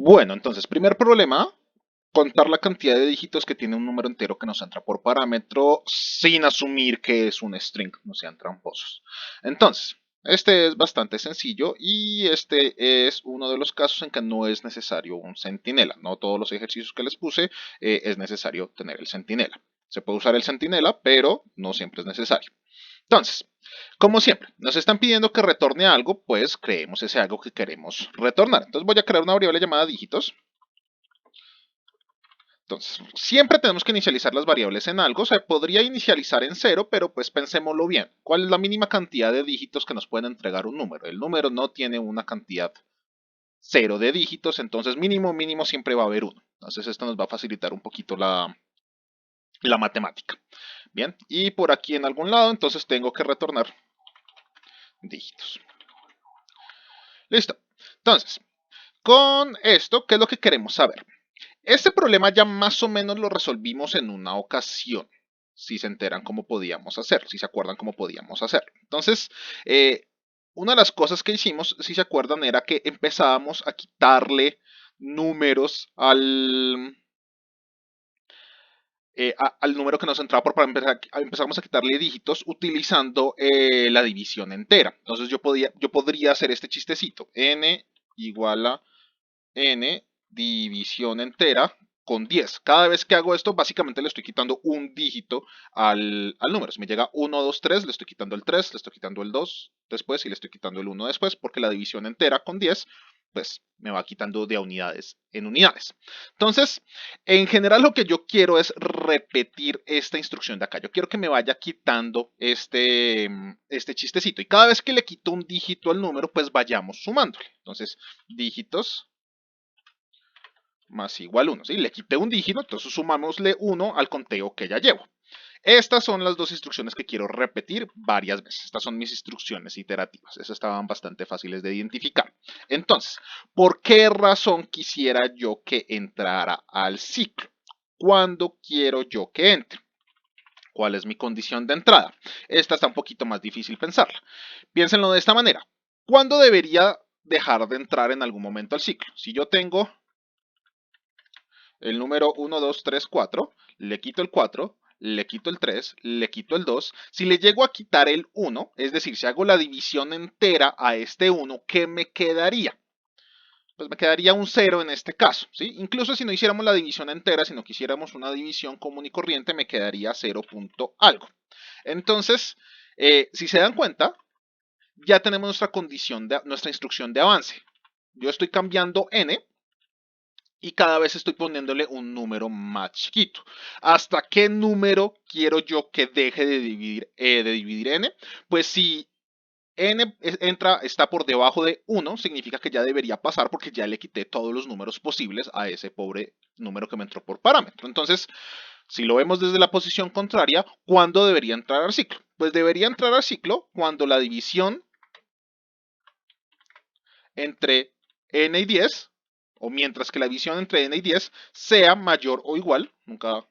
Bueno, entonces, primer problema, contar la cantidad de dígitos que tiene un número entero que nos entra por parámetro sin asumir que es un string, no sean tramposos. Entonces, este es bastante sencillo y este es uno de los casos en que no es necesario un centinela. No todos los ejercicios que les puse es necesario tener el centinela. Se puede usar el centinela, pero no siempre es necesario. Entonces, como siempre, nos están pidiendo que retorne algo, pues creemos ese algo que queremos retornar. Entonces voy a crear una variable llamada dígitos. Entonces, siempre tenemos que inicializar las variables en algo. Se podría inicializar en cero, pero pues pensémoslo bien. ¿Cuál es la mínima cantidad de dígitos que nos pueden entregar un número? El número no tiene una cantidad cero de dígitos, entonces mínimo siempre va a haber uno. Entonces esto nos va a facilitar un poquito la matemática. Bien, y por aquí en algún lado entonces tengo que retornar dígitos. Listo. Entonces, con esto, ¿qué es lo que queremos saber? Este problema ya más o menos lo resolvimos en una ocasión, si se enteran cómo podíamos hacer, si se acuerdan cómo podíamos hacer. Entonces, una de las cosas que hicimos, si se acuerdan, era que empezábamos a quitarle números al número que nos entraba para empezamos a quitarle dígitos utilizando la división entera. Entonces yo podría hacer este chistecito, n igual a n división entera con 10. Cada vez que hago esto, básicamente le estoy quitando un dígito al número. Si me llega 1, 2, 3, le estoy quitando el 3, le estoy quitando el 2 después y le estoy quitando el 1 después, porque la división entera con 10, pues me va quitando de unidades en unidades. Entonces, en general lo que yo quiero es repetir esta instrucción de acá. Yo quiero que me vaya quitando este chistecito. Y cada vez que le quito un dígito al número, pues vayamos sumándole. Entonces, dígitos más igual 1. ¿Sí? Le quité un dígito, entonces sumámosle 1 al conteo que ya llevo. Estas son las dos instrucciones que quiero repetir varias veces. Estas son mis instrucciones iterativas. Esas estaban bastante fáciles de identificar. Entonces, ¿por qué razón quisiera yo que entrara al ciclo? ¿Cuándo quiero yo que entre? ¿Cuál es mi condición de entrada? Esta está un poquito más difícil pensarla. Piénsenlo de esta manera. ¿Cuándo debería dejar de entrar en algún momento al ciclo? Si yo tengo el número 1, 2, 3, 4, le quito el 4, le quito el 3, le quito el 2. Si le llego a quitar el 1, es decir, si hago la división entera a este 1, ¿qué me quedaría? Pues me quedaría un 0 en este caso, ¿sí? Incluso si no hiciéramos la división entera, si no quisiéramos una división común y corriente, me quedaría 0 punto algo. Entonces, si se dan cuenta, ya tenemos nuestra instrucción de avance. Yo estoy cambiando n y cada vez estoy poniéndole un número más chiquito. ¿Hasta qué número quiero yo que deje de dividir n? Pues si n está por debajo de 1, significa que ya debería pasar porque ya le quité todos los números posibles a ese pobre número que me entró por parámetro. Entonces, si lo vemos desde la posición contraria, ¿cuándo debería entrar al ciclo? Pues debería entrar al ciclo cuando la división entre n y 10, o mientras que la división entre n y 10 sea mayor o igual, nunca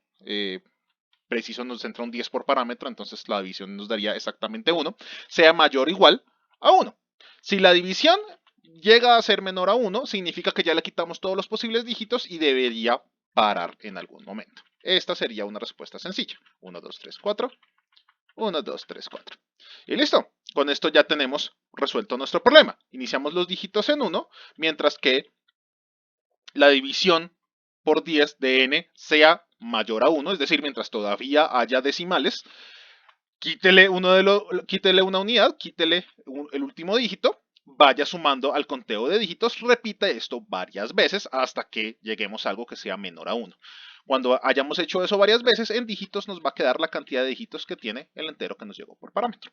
preciso nos entra un 10 por parámetro, entonces la división nos daría exactamente 1, sea mayor o igual a 1. Si la división llega a ser menor a 1, significa que ya le quitamos todos los posibles dígitos y debería parar en algún momento. Esta sería una respuesta sencilla. 1, 2, 3, 4. 1, 2, 3, 4. Y listo. Con esto ya tenemos resuelto nuestro problema. Iniciamos los dígitos en 1, mientras que la división por 10 de n sea mayor a 1, es decir, mientras todavía haya decimales, quítele una unidad, quítele el último dígito, vaya sumando al conteo de dígitos, repite esto varias veces hasta que lleguemos a algo que sea menor a 1. Cuando hayamos hecho eso varias veces, en dígitos nos va a quedar la cantidad de dígitos que tiene el entero que nos llegó por parámetro.